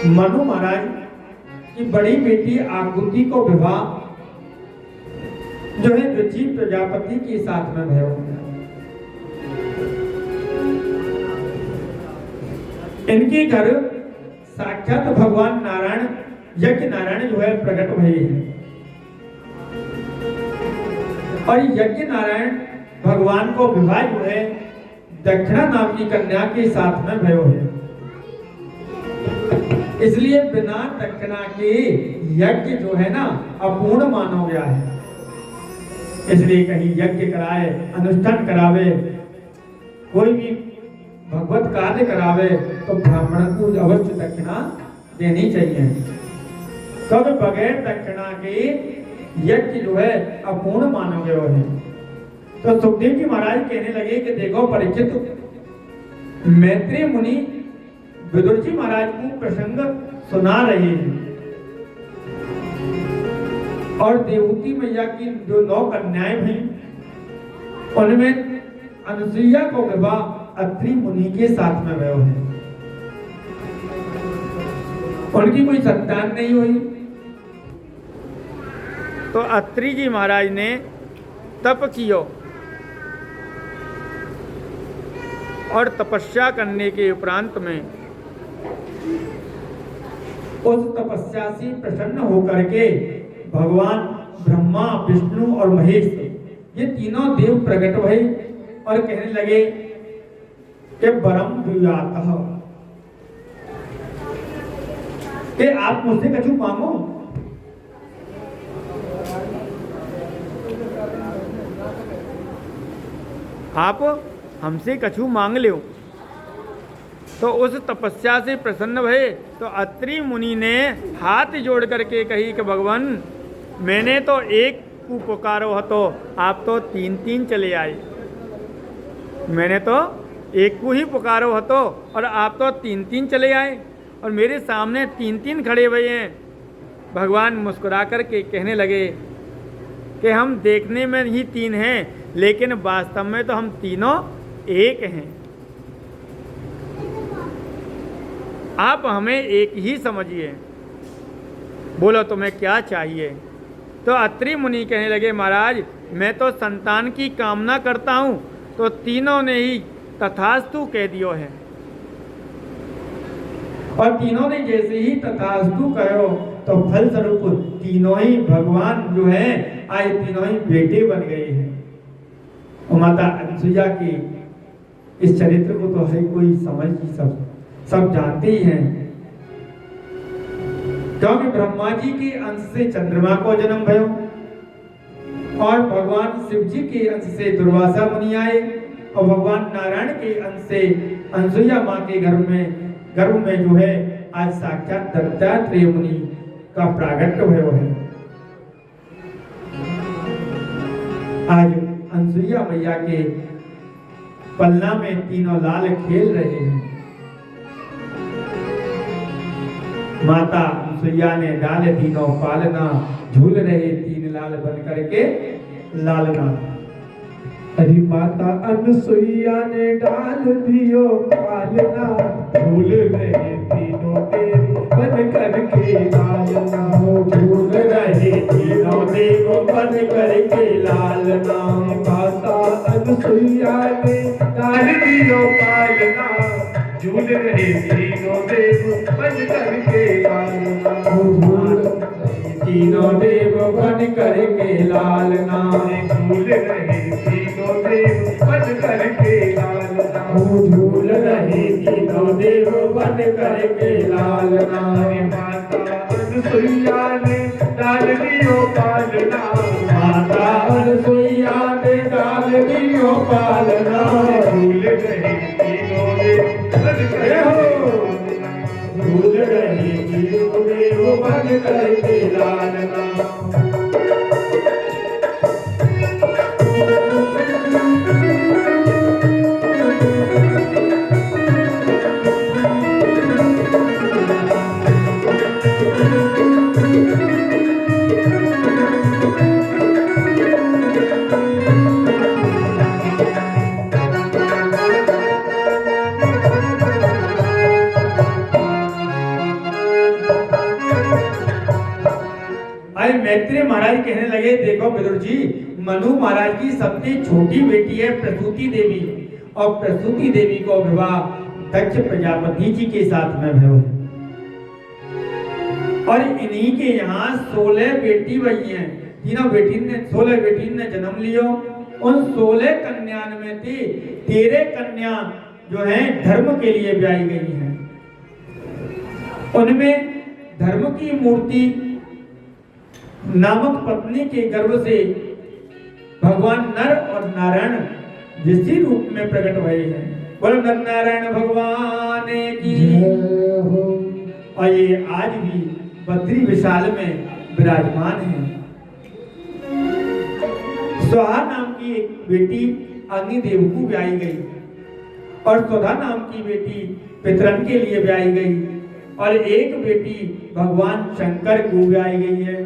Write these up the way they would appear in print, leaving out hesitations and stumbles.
मनु महाराज की बड़ी बेटी आकृति को विवाह जो है रुचि प्रजापति के साथ में भयो। इनके घर साक्षात भगवान नारायण यज्ञ नारायण जो है प्रकट हुए हैं और यज्ञ नारायण भगवान को विवाह जो है दक्षिणा नाम की कन्या के साथ में भयो है। इसलिए बिना दक्षिणा के यज्ञ जो है ना अपूर्ण माना गया है। इसलिए कहीं यज्ञ कराए, अनुष्ठान करावे, कोई भी भगवत कार्य करावे तो ब्राह्मण को अवश्य दक्षिणा देनी चाहिए। कब बगैर दक्षिणा के यज्ञ जो है अपूर्ण माना गया है। तो सुखदेव जी महाराज कहने लगे कि देखो परीक्षित, मैत्री मुनि विदुर जी महाराज को प्रसंग सुना रहे हैं और देवती मैया की जो 9 कन्याएं हुई उनमें अनुसुईया को विवाह अत्रि मुनि के साथ में भयो है। उनकी कोई संतान नहीं हुई तो अत्रि जी महाराज ने तप कियो और तपस्या करने के उपरांत में उस तपस्या से प्रसन्न होकर के भगवान ब्रह्मा, विष्णु और महेश ये तीनों देव प्रकट हुए और कहने लगे कि वरम दुयातः, कि आप मुझसे कछु मांगो। आप हमसे कछु मांग लो। तो उस तपस्या से प्रसन्न भये तो अत्रि मुनि ने हाथ जोड़ करके कही कि भगवान मैंने तो एक को पुकारो हो तो आप तो 3-3 चले आए। मैंने तो एक को ही पुकारो हो तो और आप तो 3-3 चले आए और मेरे सामने 3-3 खड़े हुए हैं। भगवान मुस्कुरा करके कहने लगे कि हम देखने में ही 3 हैं लेकिन वास्तव में तो हम तीनों एक हैं। आप हमें एक ही समझिए, बोलो तुम्हें क्या चाहिए। तो अत्रि मुनि कहने लगे महाराज मैं तो संतान की कामना करता हूँ। तो तीनों ने ही तथास्तु कह दियो है और तीनों ने जैसे ही तथास्तु कहो तो फल स्वरूप तीनों ही भगवान जो है आज तीनों ही बेटे बन गए हैं। और माता अनुसुईया की इस चरित्र को तो है कोई समझ ही सब जानते ही हैं, क्योंकि ब्रह्मा जी के अंश से चंद्रमा को जन्म भयो और भगवान शिव जी के अंश से दुर्वासा मुनि आए और भगवान नारायण के अंश से अनुसुईया माँ के गर्भ में जो है आज साक्षात दत्तात्रेय मुनि का प्रागट्य भयो है। आज अनुसुईया मैया के पलना में तीनों लाल खेल रहे हैं। माता अनुसुईया ने डाल तीनों पालना, झूल रहे 3 लाल बन करके लालना। अरे माता अनुसुईया ने डाल दियो पालना, झूल रहे तीनों देव बन करके लालना। झूल रहे तीनों देव बन करके लालना। माता अनुसुईया ने डाल दियो पालना, झूल रहे तीनों देव बन करके लालना। तीनों देव बन करके लालना। झूल रहे तीनों देव बन करके लालना। झूल रहे तीनों देव बन करके लालना। माता अनुसुईया ने डाल दियो पालना, माता अनुसुईया ने डाल दियो पालना। झूल रहे तीनों देव बन करके झूल रहे तीनों देव बन करके लालना। मैत्रेय महाराज कहने लगे, देखो विदुर जी, मनु महाराज की सबसे छोटी बेटी है प्रसूति देवी, और प्रसूति देवी को विवाह दक्ष प्रजापति जी के साथ में भयो, और इन्हीं के यहाँ 16 बेटी बनी हैं। तीनों बेटी ने 16 बेटी ने जन्म लियो। उन 16 कन्या में थी 13 कन्या जो है धर्म के लिए ब्याही गई हैं। उनमें धर्म की मूर्ति नामक पत्नी के गर्भ से भगवान नर और नारायण जिसी रूप में प्रकट भये हैं। बोलो नर नारायण भगवान की। और ये आज भी बद्री विशाल में विराजमान है। स्वाहा नाम की एक बेटी अग्निदेव को ब्याही गई, और स्वधा नाम की बेटी पितरन के लिए ब्याही गई, और एक बेटी भगवान शंकर को ब्याही गई है।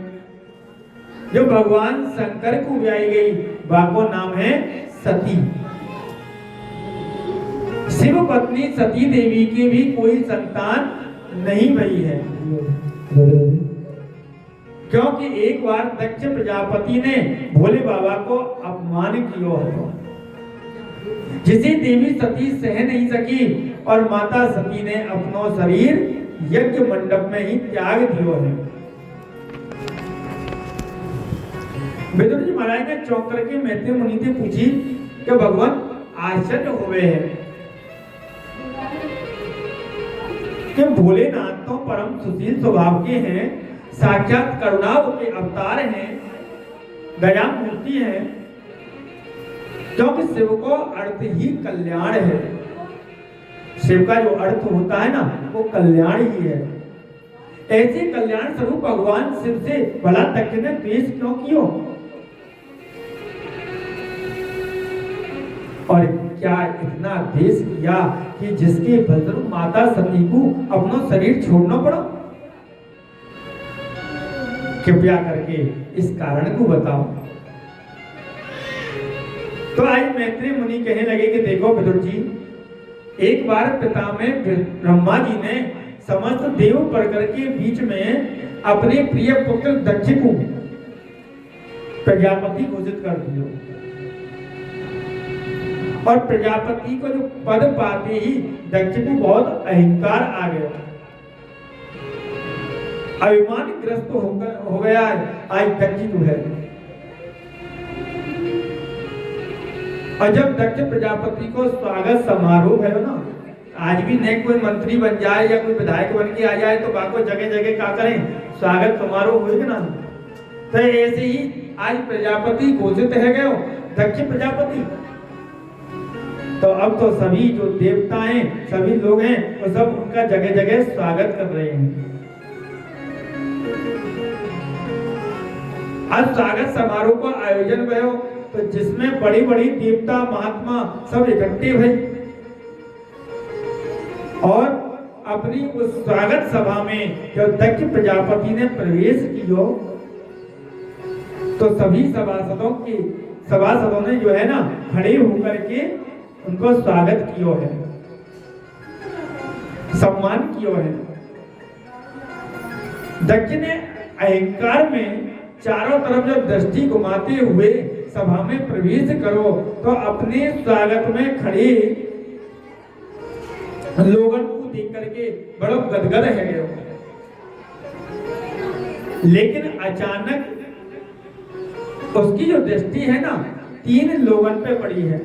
जो भगवान शंकर को ब्याही गई वाको नाम है सती। शिव पत्नी सती देवी की भी कोई संतान नहीं भई है, क्योंकि एक बार दक्ष प्रजापति ने भोले बाबा को अपमान किया है, जिसे देवी सती सह नहीं सकी, और माता सती ने अपना शरीर यज्ञ मंडप में ही त्याग दियो है। विदुर जी महाराज ने चौंक करके मैत्रेय मुनि से पूछी कि भगवान आश्चर्य हुए हैं कि भोलेनाथ तो परम सुशील स्वभाव के हैं, साक्षात करुणा के अवतार हैं, दया मूर्ति हैं, क्योंकि शिव को अर्थ ही कल्याण है। शिव का जो अर्थ होता है ना वो कल्याण ही है। ऐसे कल्याण स्वरूप भगवान शिव से भला दक्ष ने द्वेष क्यों किया? और क्या इतना द्वेष किया कि जिसके बलस्वरूप माता सती को अपना शरीर छोड़ना पड़ा? कृपया करके इस कारण को बताओ। तो आज मैत्रेय मुनि कहने लगे कि देखो विदुर जी, एक बार पिता में ब्रह्मा जी ने समस्त देव प्रकर के बीच में अपने प्रिय पुत्र दक्ष को प्रजापति घोषित कर दिया, और प्रजापति को जो पद पाते ही दक्ष को बहुत अहंकार आ गया, अभिमान ग्रस्त हो गया आज दक्ष जो है। और जब दक्ष प्रजापति को स्वागत समारोह है ना, आज भी नहीं कोई मंत्री बन जाए या कोई विधायक बन के आ जाए तो बाको जगह जगह क्या करें, स्वागत समारोह होगा ना। तो ऐसे ही आज प्रजापति घोषित है गए दक्ष प्रजापति। तो अब तो सभी जो देवता हैं, सभी लोग हैं, वो सब उनका जगह जगह स्वागत कर रहे हैं। आज स्वागत समारोह का आयोजन भयो, तो जिसमें बड़ी बड़ी देवता महात्मा सब इकट्ठे भई, और अपनी उस स्वागत सभा में जब दक्ष प्रजापति ने प्रवेश किया तो सभी सभासदों ने जो है ना खड़े होकर के उनको स्वागत किया है, सम्मान किया है। दक्ष ने अहंकार में चारों तरफ जब दृष्टि घुमाते हुए सभा में प्रवेश करो तो अपने स्वागत में खड़े लोगों को देख करके बड़ा गदगद है गए। लेकिन अचानक उसकी जो दृष्टि है ना 3 लोगों पे पड़ी है,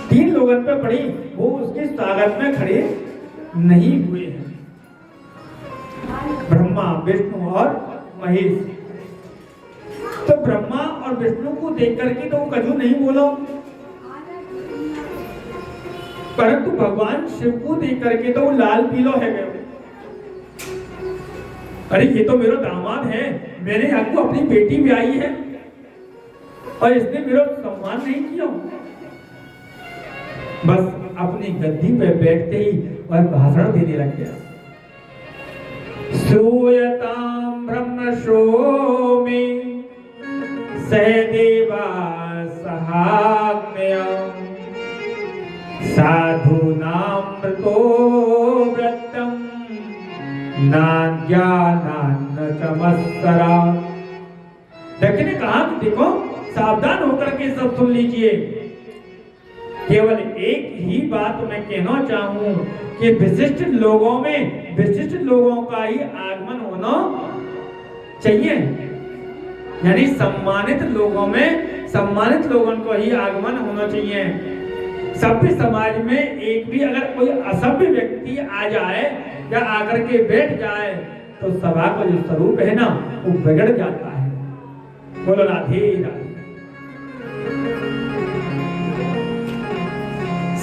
3 लोगों पे पड़ी, वो उसके स्वागत में खड़े नहीं हुए हैं, ब्रह्मा विष्णु और महेश। तो ब्रह्मा और विष्णु को देख करके तो वो कभी नहीं बोला, परंतु भगवान शिव को देख करके तो वो लाल पीलो है गए। अरे ये तो मेरा दामाद है, मैंने आपको अपनी बेटी ब्याही है और इसने मेरा सम्मान नहीं किया। बस अपनी गद्दी पे बैठते ही वह भाषण देने लग गया। श्रूयतां ब्रह्मश्रोमि सहदेवा सहाग्न्यम् साधूनामृतो व्रतम् नाज्ञानान्न चमत्सरा। दक्ष ने कहा कि देखो सावधान होकर के सब सुन लीजिए, केवल एक ही बात मैं कहना चाहूं कि विशिष्ट लोगों में विशिष्ट लोगों का ही आगमन होना चाहिए, यानी सम्मानित लोगों में सम्मानित लोगों को ही आगमन होना चाहिए। सभ्य समाज में एक भी अगर कोई असभ्य व्यक्ति आ जाए या आकर के बैठ जाए तो सभा का जो स्वरूप है ना वो बिगड़ जाता है। बोलो राधे राधे।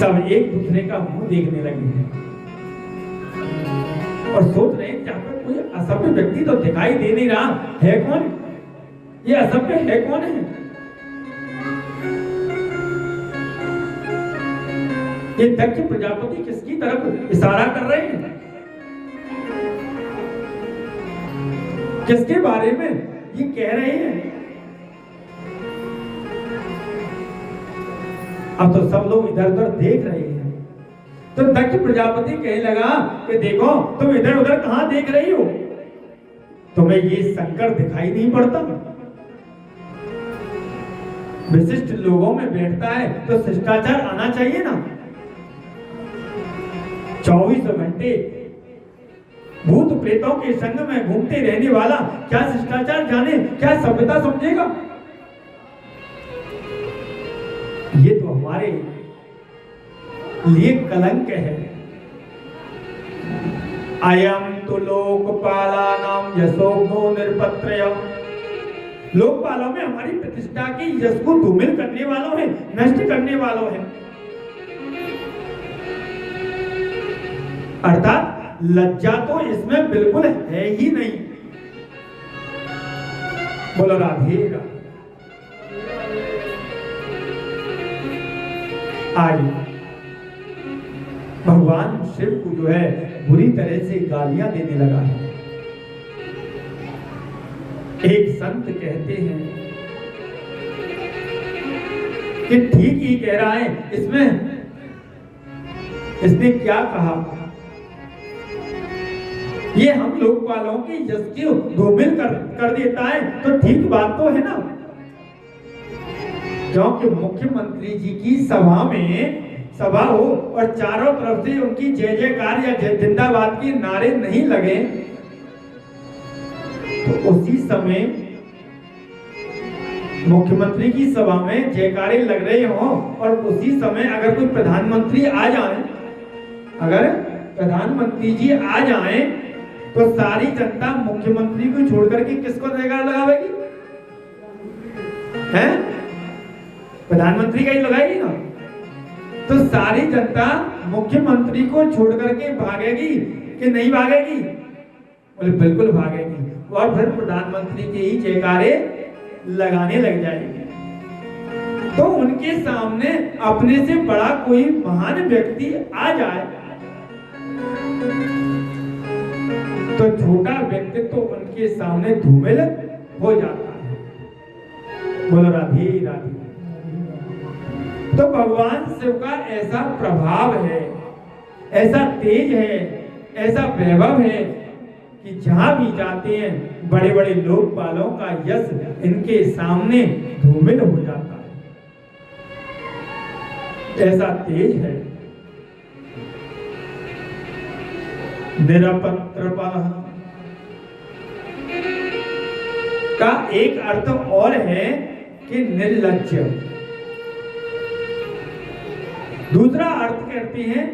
सब एक दूसरे का मुंह देखने लगे हैं और सोच रहे हैं जहां पर कोई असभ्य व्यक्ति तो दिखाई दे नहीं रहा है, कौन ये असभ्य है, कौन है? ये दक्ष प्रजापति किसकी तरफ इशारा कर रहे हैं, किसके बारे में ये कह रहे हैं? अब तो सब लोग इधर उधर देख रहे हैं। तो दक्ष प्रजापति कहने लगा कि देखो तुम इधर उधर कहां देख रही हो, तुम्हें ये शंकर दिखाई नहीं पड़ता? विशिष्ट लोगों में बैठता है तो शिष्टाचार आना चाहिए ना। 24 घंटे भूत प्रेतों के संग में घूमते रहने वाला क्या शिष्टाचार जाने, क्या सभ्यता समझेगा? ये तो हमारे लिए कलंक है। अयम तो लोकपालानाम यशोभो निरपत्रयम्, लोकपालों में हमारी प्रतिष्ठा की यश को धूमिल करने वालों है, नष्ट करने वालों है। अर्थात लज्जा तो इसमें बिल्कुल है ही नहीं। बोलो राधे राधे। आज भगवान शिव को जो है बुरी तरह से गालियां देने लगा है। एक संत कहते हैं कि ठीक ही कह रहा है, इसने क्या कहा, ये हम लोकपालों की यश को धूमिल कर देता है तो ठीक बात तो है ना। क्योंकि मुख्यमंत्री जी की सभा हो और चारों तरफ से उनकी जय जयकार या जिंदाबाद के नारे नहीं लगे तो उसी समय मुख्यमंत्री की सभा में जयकारे लग रहे हो और उसी समय अगर कोई प्रधानमंत्री आ जाए, अगर प्रधानमंत्री जी आ जाए तो सारी जनता मुख्यमंत्री को छोड़ करके किसको जयकार लगावेगी? हैं? प्रधानमंत्री का ही लगाएगी ना। तो सारी जनता मुख्यमंत्री को छोड़ करके भागेगी कि नहीं भागेगी? बोले बिल्कुल भागेगी और फिर प्रधानमंत्री के ही जयकारे लगाने लग जाएगी। तो उनके सामने अपने से बड़ा कोई महान व्यक्ति आ जाए तो छोटा व्यक्ति तो उनके सामने धूमिल हो जाता है। बोलो राधे राधे। तो भगवान शिव का ऐसा प्रभाव है, ऐसा तेज है, ऐसा वैभव है कि जहां भी जाते हैं बड़े बड़े लोकपालों का यश इनके सामने धूमिल हो जाता है। ऐसा तेज है। निरपत्रपः का एक अर्थ और है कि निर्लज्ज। दूसरा अर्थ कहते हैं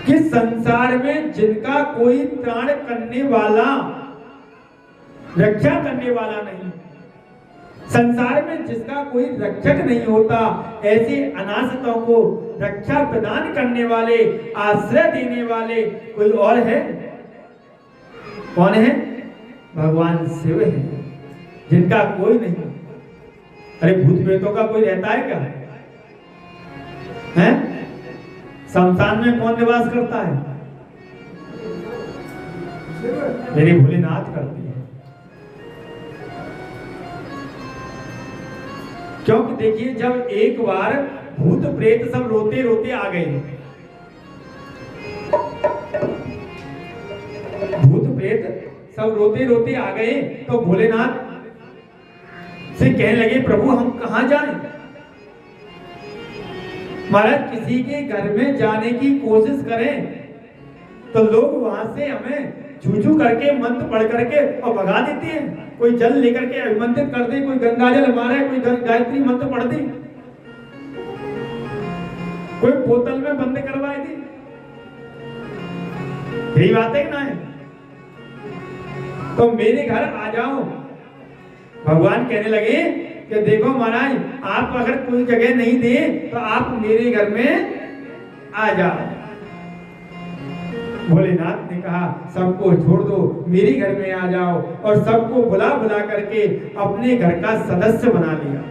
कि संसार में जिनका कोई त्राण करने वाला, रक्षा करने वाला नहीं, संसार में जिसका कोई रक्षक नहीं होता, ऐसे अनाथों को रक्षा प्रदान करने वाले, आश्रय देने वाले कोई और है? कौन है? भगवान शिव है, जिनका कोई नहीं। अरे भूत प्रेतों का कोई रहता है क्या? है? शमशान में कौन निवास करता है? मेरी भोलेनाथ करती है। क्योंकि देखिए जब एक बार भूत प्रेत सब रोते रोते आ गए, भूत प्रेत सब रोते रोते आ गए तो भोलेनाथ से कहने लगे, प्रभु हम कहां जाएं? महाराज किसी के घर में जाने की कोशिश करें तो लोग वहां से हमें छू करके मंत्र पढ़ करके और भगा देते हैं। कोई जल लेकर के अभिमंत्रित कर दे, कोई गंगा जल मारे, कोई गायत्री मंत्र पढ़ दे, कोई बोतल में बंद करवाए दे। यही बात है ना है? तो मेरे घर आ जाओ। भगवान कहने लगे कि देखो महाराज, आप अगर कोई जगह नहीं दे तो आप मेरे घर में आ जाओ। भोलेनाथ ने कहा, सबको छोड़ दो, मेरे घर में आ जाओ, और सबको बुला बुला करके अपने घर का सदस्य बना लिया।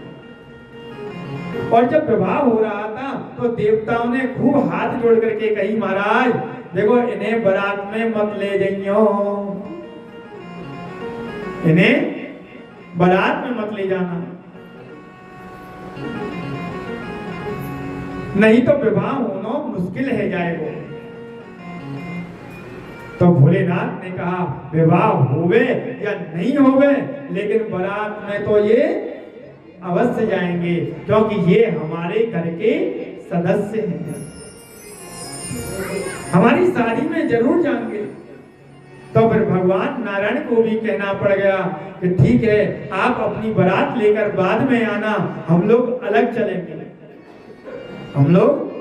और जब विवाह हो रहा था तो देवताओं ने खूब हाथ जोड़ करके कही, महाराज देखो इन्हें बारात में मत ले जाइयो, इन्हें बारात में मत ले जाना, नहीं तो विवाह होना मुश्किल है जाएगा। तो भोलेनाथ ने कहा, विवाह होवे या नहीं होवे, लेकिन बारात में तो ये अवश्य जाएंगे, क्योंकि ये हमारे घर के सदस्य हैं, हमारी शादी में जरूर जाएंगे। तो फिर भगवान नारायण को भी कहना पड़ गया कि ठीक है, आप अपनी बारात लेकर बाद में आना, हम लोग अलग चलेंगे, हम लोग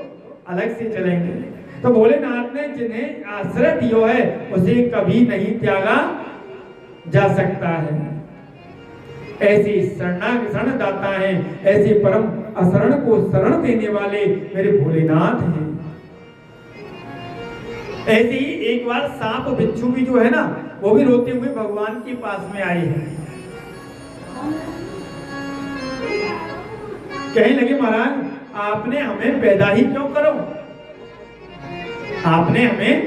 अलग से चलेंगे। तो भोलेनाथ ने जिन्हें आश्रय दिया है उसे कभी नहीं त्यागा जा सकता है। ऐसी शरण दाता है, ऐसे परम अशरण को शरण देने वाले मेरे भोलेनाथ हैं। ऐसे ही एक बार सांप बिच्छू भी जो है ना, वो भी रोते हुए भगवान के पास में आए हैं। कहने लगे, महाराज आपने हमें पैदा ही क्यों करो, आपने हमें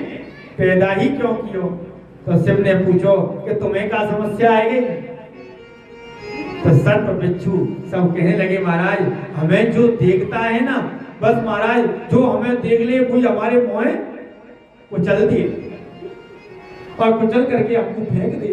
पैदा ही क्यों कियो? तो शिव ने पूछो कि तुम्हें क्या समस्या आएगी? तो सर्प बिच्छू सब कहने लगे, महाराज हमें जो देखता है ना, बस महाराज जो हमें देख ले कोई हमारे मुंह कुचल दिए और कुचल करके हमको फेंक दे।